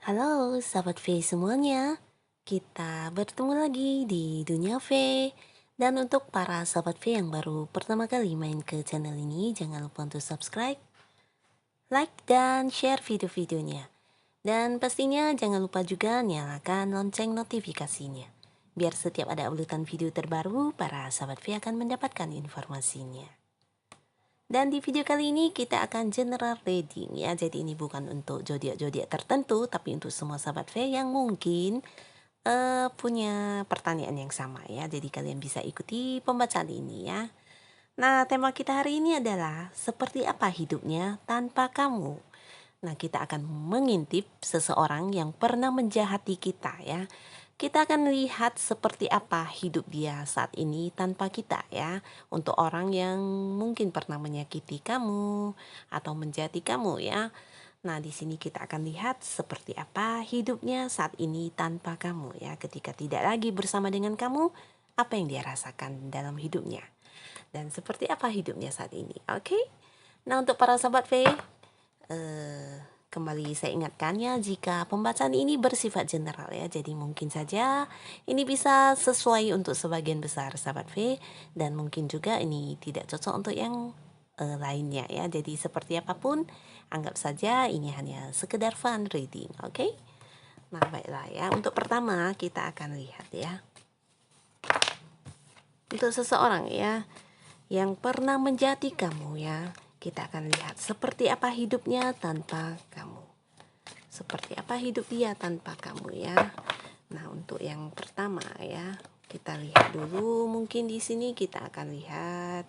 Halo sahabat V semuanya, kita bertemu lagi di Dunia V. Dan untuk para sahabat V yang baru pertama kali main ke channel ini, jangan lupa untuk subscribe, like, dan share video-videonya. Dan pastinya jangan lupa juga nyalakan lonceng notifikasinya. Biar setiap ada uploadan video terbaru, para sahabat V akan mendapatkan informasinya. Dan di video kali ini kita akan general reading ya. Jadi ini bukan untuk zodiak-zodiak tertentu, tapi untuk semua sahabat V yang mungkin punya pertanyaan yang sama ya. Jadi kalian bisa ikuti pembacaan ini ya. Nah, tema kita hari ini adalah seperti apa hidupnya tanpa kamu. Nah, kita akan mengintip seseorang yang pernah menjahati kita ya. Kita akan lihat seperti apa hidup dia saat ini tanpa kita ya. Untuk orang yang mungkin pernah menyakiti kamu atau menjahati kamu ya. Nah, di sini kita akan lihat seperti apa hidupnya saat ini tanpa kamu ya. Ketika tidak lagi bersama dengan kamu, apa yang dia rasakan dalam hidupnya. Dan seperti apa hidupnya saat ini. Oke? Nah, untuk para sahabat V, kembali saya ingatkannya jika pembacaan ini bersifat general ya, jadi mungkin saja ini bisa sesuai untuk sebagian besar sahabat V dan mungkin juga ini tidak cocok untuk yang lainnya ya. Jadi seperti apapun anggap saja ini hanya sekedar fun reading, oke? Nah baiklah ya, untuk pertama kita akan lihat ya. Untuk seseorang ya yang pernah menjati kamu ya, kita akan lihat seperti apa hidupnya tanpa kamu. Seperti apa hidup dia tanpa kamu ya. Nah, untuk yang pertama ya, kita lihat dulu. Mungkin di sini kita akan lihat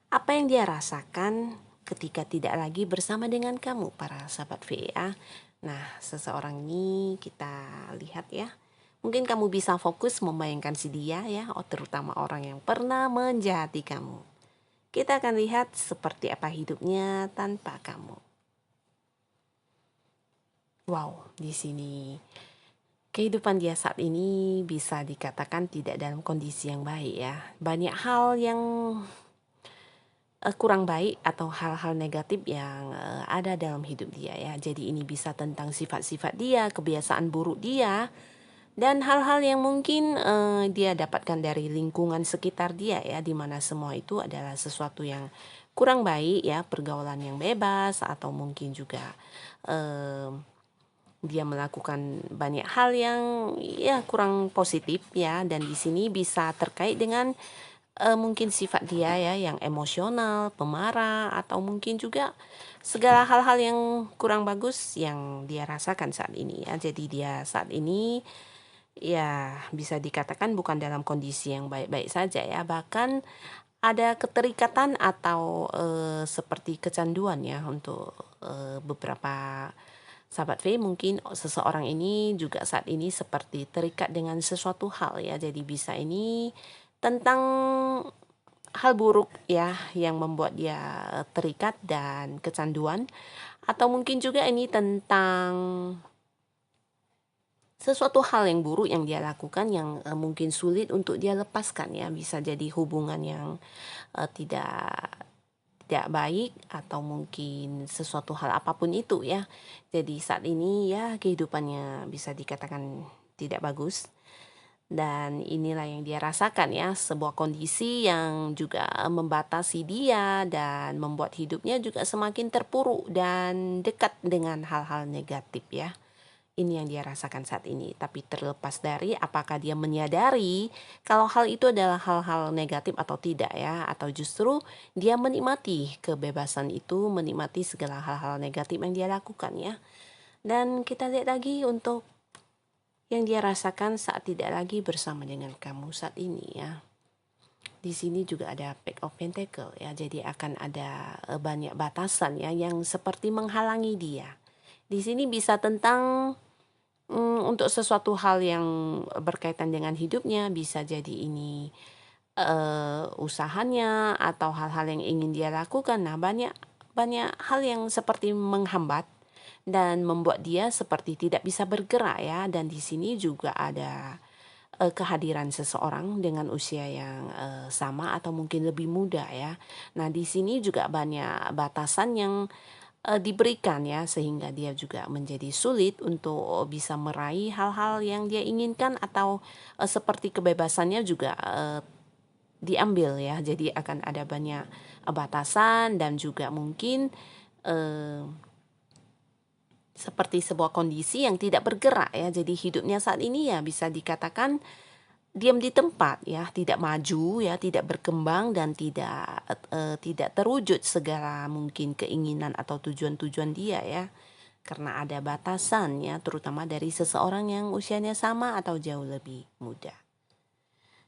apa yang dia rasakan ketika tidak lagi bersama dengan kamu, para sahabat V ya. Nah, seseorang ini kita lihat ya. Mungkin kamu bisa fokus membayangkan si dia ya, terutama orang yang pernah menjahati kamu. Kita akan lihat seperti apa hidupnya tanpa kamu. Wow, di sini kehidupan dia saat ini bisa dikatakan tidak dalam kondisi yang baik ya. Banyak hal yang kurang baik atau hal-hal negatif yang ada dalam hidup dia ya. Jadi ini bisa tentang sifat-sifat dia, kebiasaan buruk dia, dan hal-hal yang mungkin dia dapatkan dari lingkungan sekitar dia ya, di mana semua itu adalah sesuatu yang kurang baik ya, pergaulan yang bebas atau mungkin juga dia melakukan banyak hal yang ya kurang positif ya, dan di sini bisa terkait dengan mungkin sifat dia ya yang emosional, pemarah, atau mungkin juga segala hal-hal yang kurang bagus yang dia rasakan saat ini ya. Jadi dia saat ini ya bisa dikatakan bukan dalam kondisi yang baik-baik saja ya, bahkan ada keterikatan atau seperti kecanduan ya untuk beberapa sahabat V. Mungkin seseorang ini juga saat ini seperti terikat dengan sesuatu hal ya. Jadi bisa ini tentang hal buruk ya yang membuat dia terikat dan kecanduan, atau mungkin juga ini tentang sesuatu hal yang buruk yang dia lakukan yang mungkin sulit untuk dia lepaskan ya. Bisa jadi hubungan yang tidak baik atau mungkin sesuatu hal apapun itu ya. Jadi saat ini ya kehidupannya bisa dikatakan tidak bagus. Dan inilah yang dia rasakan ya, sebuah kondisi yang juga membatasi dia dan membuat hidupnya juga semakin terpuruk dan dekat dengan hal-hal negatif ya. Ini yang dia rasakan saat ini. Tapi terlepas dari apakah dia menyadari kalau hal itu adalah hal-hal negatif atau tidak ya, atau justru dia menikmati kebebasan itu, menikmati segala hal-hal negatif yang dia lakukan ya. Dan kita lihat lagi untuk yang dia rasakan saat tidak lagi bersama dengan kamu saat ini ya. Di sini juga ada Page of Pentacle ya, jadi akan ada banyak batasan ya yang seperti menghalangi dia. Di sini bisa tentang untuk sesuatu hal yang berkaitan dengan hidupnya, bisa jadi ini usahanya atau hal-hal yang ingin dia lakukan. Nah, banyak hal yang seperti menghambat dan membuat dia seperti tidak bisa bergerak ya. Dan di sini juga ada kehadiran seseorang dengan usia yang sama atau mungkin lebih muda ya. Nah, di sini juga banyak batasan yang diberikan ya, sehingga dia juga menjadi sulit untuk bisa meraih hal-hal yang dia inginkan atau, seperti kebebasannya juga, diambil ya. Jadi akan ada banyak, batasan dan juga mungkin, eee, seperti sebuah kondisi yang tidak bergerak ya. Jadi hidupnya saat ini ya bisa dikatakan diam di tempat ya, tidak maju ya, tidak berkembang dan tidak terwujud segala mungkin keinginan atau tujuan-tujuan dia ya. Karena ada batasan ya, terutama dari seseorang yang usianya sama atau jauh lebih muda.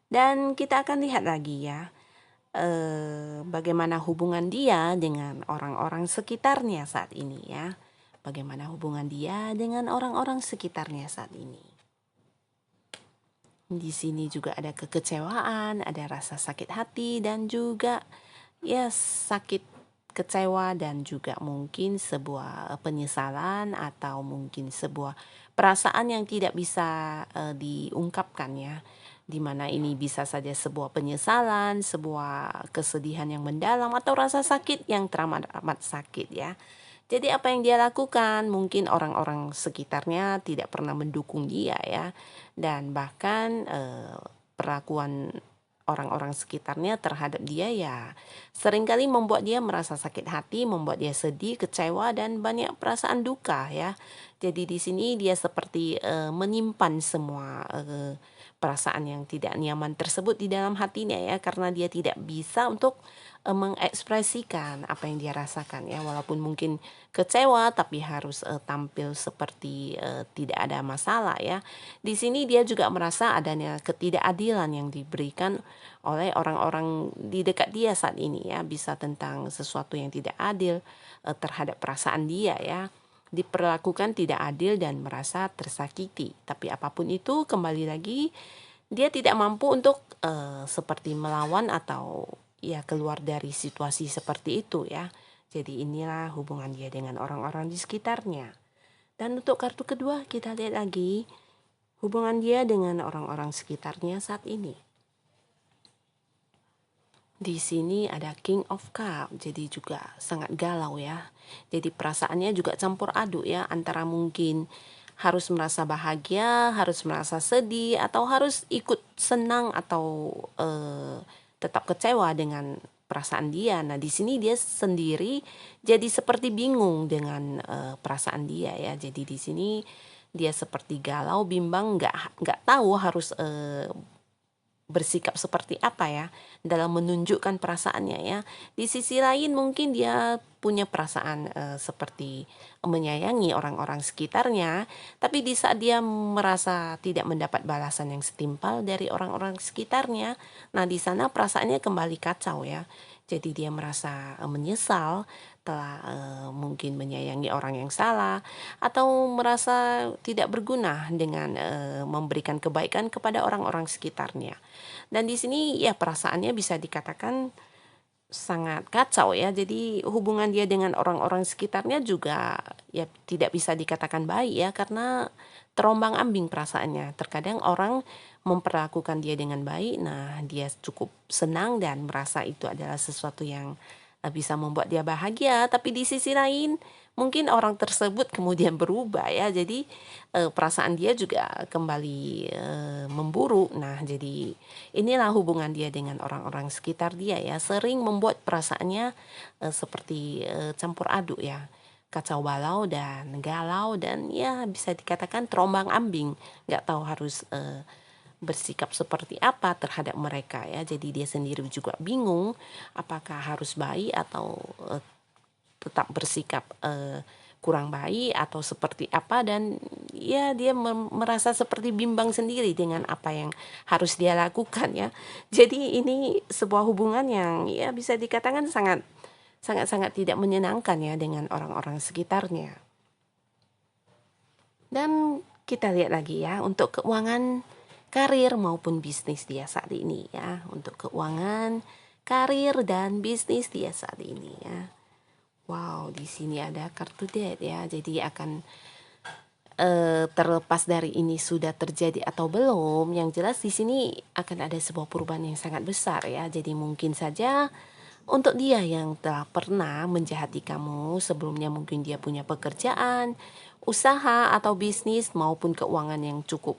Dan kita akan lihat lagi ya, bagaimana hubungan dia dengan orang-orang sekitarnya saat ini ya. Bagaimana hubungan dia dengan orang-orang sekitarnya saat ini. Di sini juga ada kekecewaan, ada rasa sakit hati dan juga ya sakit kecewa dan juga mungkin sebuah penyesalan atau mungkin sebuah perasaan yang tidak bisa diungkapkan ya. Di mana ini bisa saja sebuah penyesalan, sebuah kesedihan yang mendalam atau rasa sakit yang teramat amat sakit ya. Jadi apa yang dia lakukan, mungkin orang-orang sekitarnya tidak pernah mendukung dia ya, dan bahkan, perlakuan orang-orang sekitarnya terhadap dia ya seringkali membuat dia merasa sakit hati, membuat dia sedih, kecewa, dan banyak perasaan duka ya. Jadi di sini dia seperti, menyimpan semua, perasaan yang tidak nyaman tersebut di dalam hatinya ya, karena dia tidak bisa untuk, mengekspresikan apa yang dia rasakan ya, walaupun mungkin kecewa tapi harus, tampil seperti, tidak ada masalah ya. Di sini dia juga merasa adanya ketidakadilan yang diberikan oleh orang-orang di dekat dia saat ini ya, bisa tentang sesuatu yang tidak adil, terhadap perasaan dia ya, diperlakukan tidak adil dan merasa tersakiti. Tapi apapun itu kembali lagi dia tidak mampu untuk, seperti melawan atau ya keluar dari situasi seperti itu ya. Jadi inilah hubungan dia dengan orang-orang di sekitarnya. Dan untuk kartu kedua kita lihat lagi hubungan dia dengan orang-orang sekitarnya saat ini. Di sini ada King of Cup, jadi juga sangat galau ya. Jadi perasaannya juga campur aduk ya, antara mungkin harus merasa bahagia, harus merasa sedih, atau harus ikut senang atau tetap kecewa dengan perasaan dia. Nah, di sini dia sendiri jadi seperti bingung dengan perasaan dia ya. Jadi di sini dia seperti galau, bimbang, nggak tahu harus bersikap seperti apa ya dalam menunjukkan perasaannya ya. Di sisi lain mungkin dia punya perasaan seperti menyayangi orang-orang sekitarnya, tapi di saat dia merasa tidak mendapat balasan yang setimpal dari orang-orang sekitarnya, nah di sana perasaannya kembali kacau ya. Jadi dia merasa menyesal telah mungkin menyayangi orang yang salah atau merasa tidak berguna dengan memberikan kebaikan kepada orang-orang sekitarnya. Dan di sini ya perasaannya bisa dikatakan sangat kacau ya. Jadi hubungan dia dengan orang-orang sekitarnya juga ya tidak bisa dikatakan baik ya, karena terombang-ambing perasaannya. Terkadang orang memperlakukan dia dengan baik, nah dia cukup senang dan merasa itu adalah sesuatu yang bisa membuat dia bahagia, tapi di sisi lain mungkin orang tersebut kemudian berubah ya. Jadi perasaan dia juga kembali memburuk. Nah, jadi inilah hubungan dia dengan orang-orang sekitar dia ya, sering membuat perasaannya seperti campur aduk ya. Kacau balau dan galau dan ya bisa dikatakan terombang-ambing, nggak tahu harus bersikap seperti apa terhadap mereka ya. Jadi dia sendiri juga bingung apakah harus baik atau tetap bersikap kurang baik atau seperti apa, dan ya dia merasa seperti bimbang sendiri dengan apa yang harus dia lakukan ya. Jadi ini sebuah hubungan yang ya bisa dikatakan sangat tidak menyenangkan ya dengan orang-orang sekitarnya. Dan kita lihat lagi ya untuk keuangan, karir maupun bisnis dia saat ini ya. Untuk keuangan, karir dan bisnis dia saat ini ya. Wow, di sini ada kartu Death ya. Jadi akan terlepas dari ini sudah terjadi atau belum, yang jelas di sini akan ada sebuah perubahan yang sangat besar ya. Jadi mungkin saja Untuk dia yang telah pernah menjahati kamu sebelumnya, mungkin dia punya pekerjaan, usaha atau bisnis maupun keuangan yang cukup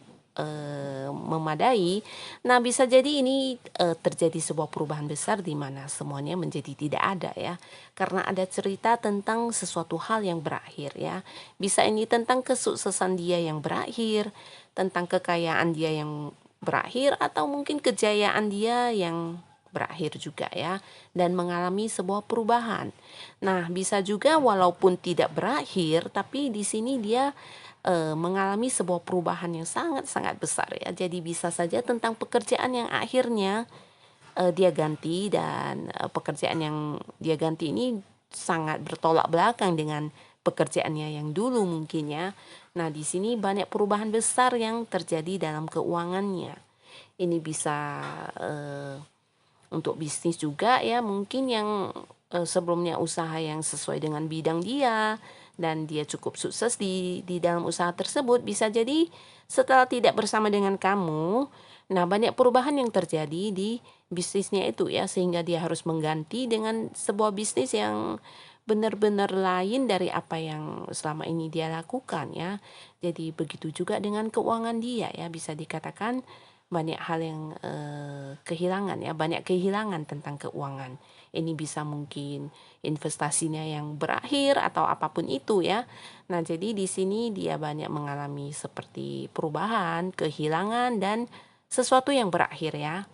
memadai. Nah, bisa jadi ini terjadi sebuah perubahan besar di mana semuanya menjadi tidak ada ya. Karena ada cerita tentang sesuatu hal yang berakhir ya. Bisa ini tentang kesuksesan dia yang berakhir, tentang kekayaan dia yang berakhir, atau mungkin kejayaan dia yang berakhir juga ya, dan mengalami sebuah perubahan. Nah, bisa juga walaupun tidak berakhir, tapi di sini dia mengalami sebuah perubahan yang sangat-sangat besar ya. Jadi bisa saja tentang pekerjaan yang akhirnya dia ganti, dan pekerjaan yang dia ganti ini sangat bertolak belakang dengan pekerjaannya yang dulu mungkin ya. Nah, di sini banyak perubahan besar yang terjadi dalam keuangannya. Ini bisa untuk bisnis juga ya, mungkin yang sebelumnya usaha yang sesuai dengan bidang dia dan dia cukup sukses di dalam usaha tersebut, bisa jadi setelah tidak bersama dengan kamu, nah banyak perubahan yang terjadi di bisnisnya itu ya, sehingga dia harus mengganti dengan sebuah bisnis yang benar-benar lain dari apa yang selama ini dia lakukan ya. Jadi begitu juga dengan keuangan dia ya, bisa dikatakan banyak hal yang kehilangan ya, banyak kehilangan tentang keuangan. Ini bisa mungkin investasinya yang berakhir atau apapun itu ya. Nah, jadi di sini dia banyak mengalami seperti perubahan, kehilangan, dan sesuatu yang berakhir ya.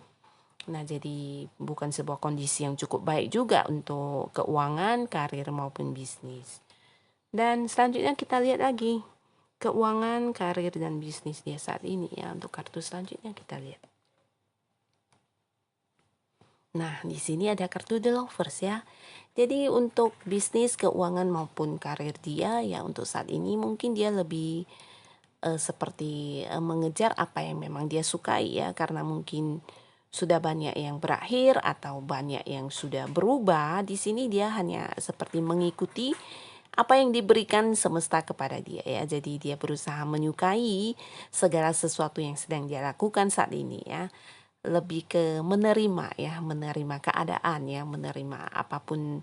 Nah, jadi bukan sebuah kondisi yang cukup baik juga untuk keuangan, karir maupun bisnis. Dan selanjutnya kita lihat lagi keuangan, karir, dan bisnis dia saat ini ya. Untuk kartu selanjutnya kita lihat. Nah, di sini ada kartu The Lovers ya. Jadi untuk bisnis, keuangan maupun karir dia ya, untuk saat ini mungkin dia lebih seperti mengejar apa yang memang dia sukai ya, karena mungkin sudah banyak yang berakhir atau banyak yang sudah berubah. Di sini dia hanya seperti mengikuti apa yang diberikan semesta kepada dia ya. Jadi dia berusaha menyukai segala sesuatu yang sedang dia lakukan saat ini ya. Lebih ke menerima ya, menerima keadaan ya, menerima apapun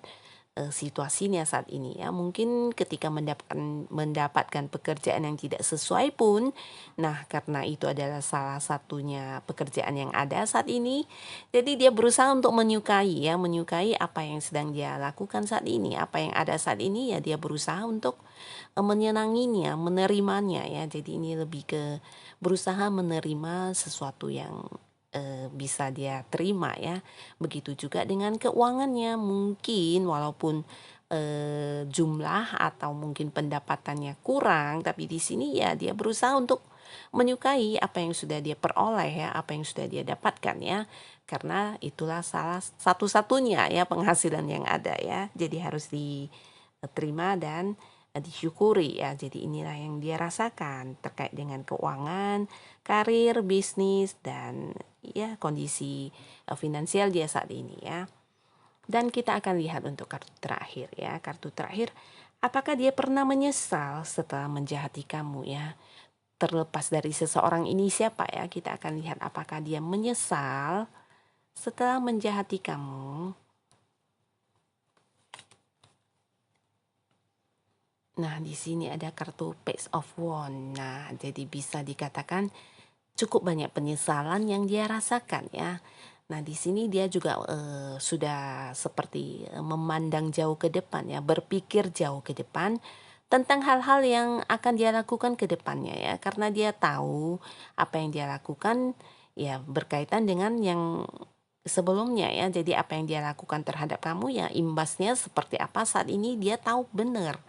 situasinya saat ini ya. Mungkin ketika mendapatkan pekerjaan yang tidak sesuai pun, nah karena itu adalah salah satunya pekerjaan yang ada saat ini, jadi dia berusaha untuk menyukai ya, menyukai apa yang sedang dia lakukan saat ini, apa yang ada saat ini ya, dia berusaha untuk menyenanginya, menerimanya ya. Jadi ini lebih ke berusaha menerima sesuatu yang bisa dia terima ya. Begitu juga dengan keuangannya, mungkin walaupun jumlah atau mungkin pendapatannya kurang, tapi di sini ya dia berusaha untuk menyukai apa yang sudah dia peroleh ya, apa yang sudah dia dapatkan ya. Karena itulah salah satu-satunya ya penghasilan yang ada ya. Jadi harus diterima dan disyukuri ya. Jadi inilah yang dia rasakan terkait dengan keuangan, karir, bisnis, dan ya kondisi finansial dia saat ini ya. Dan kita akan lihat untuk kartu terakhir ya. Kartu terakhir, apakah dia pernah menyesal setelah menjahati kamu ya? Terlepas dari seseorang ini siapa ya, kita akan lihat apakah dia menyesal setelah menjahati kamu. Nah, di sini ada kartu Page of Wands. Nah, jadi bisa dikatakan cukup banyak penyesalan yang dia rasakan ya. Nah, di sini dia juga sudah seperti memandang jauh ke depan ya, berpikir jauh ke depan tentang hal-hal yang akan dia lakukan ke depannya ya, karena dia tahu apa yang dia lakukan ya berkaitan dengan yang sebelumnya ya. Jadi apa yang dia lakukan terhadap kamu ya, imbasnya seperti apa saat ini dia tahu benar.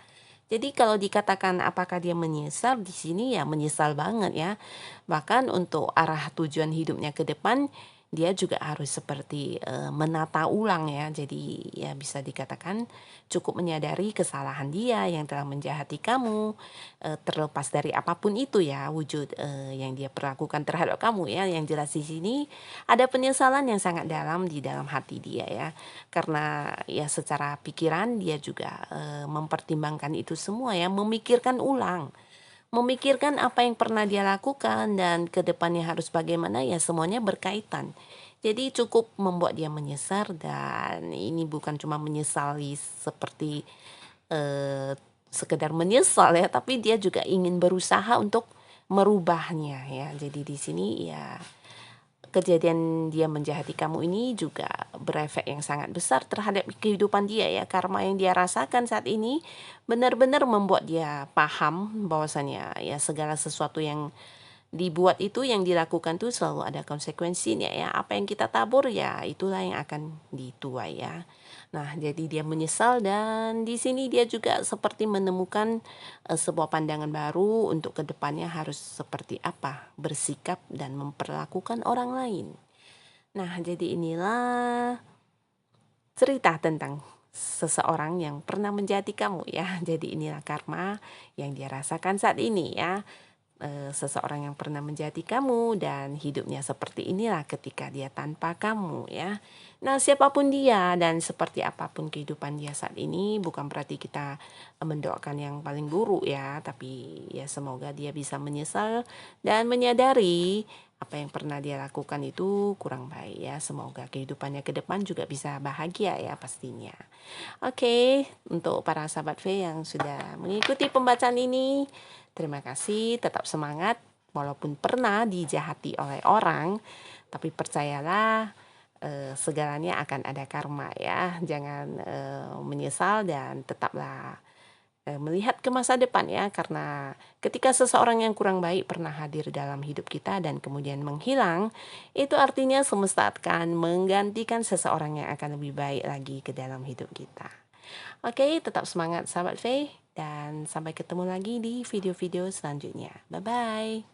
Jadi kalau dikatakan apakah dia menyesal, di sini ya menyesal banget ya. Bahkan untuk arah tujuan hidupnya ke depan, dia juga harus seperti menata ulang ya. Jadi ya bisa dikatakan cukup menyadari kesalahan dia yang telah menjahati kamu, terlepas dari apapun itu ya wujud yang dia perlakukan terhadap kamu ya. Yang jelas di sini ada penyesalan yang sangat dalam di dalam hati dia ya. Karena ya secara pikiran dia juga mempertimbangkan itu semua ya, memikirkan ulang. Memikirkan apa yang pernah dia lakukan dan ke depannya harus bagaimana ya, semuanya berkaitan. Jadi cukup membuat dia menyesal, dan ini bukan cuma menyesali seperti, eee, sekedar menyesal ya, tapi dia juga ingin berusaha untuk merubahnya ya. Jadi di sini ya, kejadian dia menjahati kamu ini juga berefek yang sangat besar terhadap kehidupan dia ya. Karma yang dia rasakan saat ini benar-benar membuat dia paham bahwasanya ya, segala sesuatu yang dibuat itu, yang dilakukan tuh selalu ada konsekuensinya ya. Apa yang kita tabur ya itulah yang akan dituai ya. Nah, jadi dia menyesal, dan di sini dia juga seperti menemukan sebuah pandangan baru untuk kedepannya harus seperti apa bersikap dan memperlakukan orang lain. Nah, jadi inilah cerita tentang seseorang yang pernah menjadi kamu ya. Jadi inilah karma yang dia rasakan saat ini ya. Seseorang yang pernah menjadi kamu dan hidupnya seperti inilah ketika dia tanpa kamu ya. Nah, siapapun dia dan seperti apapun kehidupan dia saat ini, bukan berarti kita mendoakan yang paling buruk ya, tapi ya semoga dia bisa menyesal dan menyadari apa yang pernah dia lakukan itu kurang baik ya. Semoga kehidupannya ke depan juga bisa bahagia ya pastinya. Oke, untuk para sahabat V yang sudah mengikuti pembacaan ini, terima kasih, tetap semangat. Walaupun pernah dijahati oleh orang, tapi percayalah segalanya akan ada karma ya. Jangan menyesal, dan tetaplah melihat ke masa depan ya. Karena ketika seseorang yang kurang baik pernah hadir dalam hidup kita dan kemudian menghilang, itu artinya semesta akan menggantikan seseorang yang akan lebih baik lagi ke dalam hidup kita. Oke, tetap semangat sahabat V, dan sampai ketemu lagi di video-video selanjutnya. Bye-bye.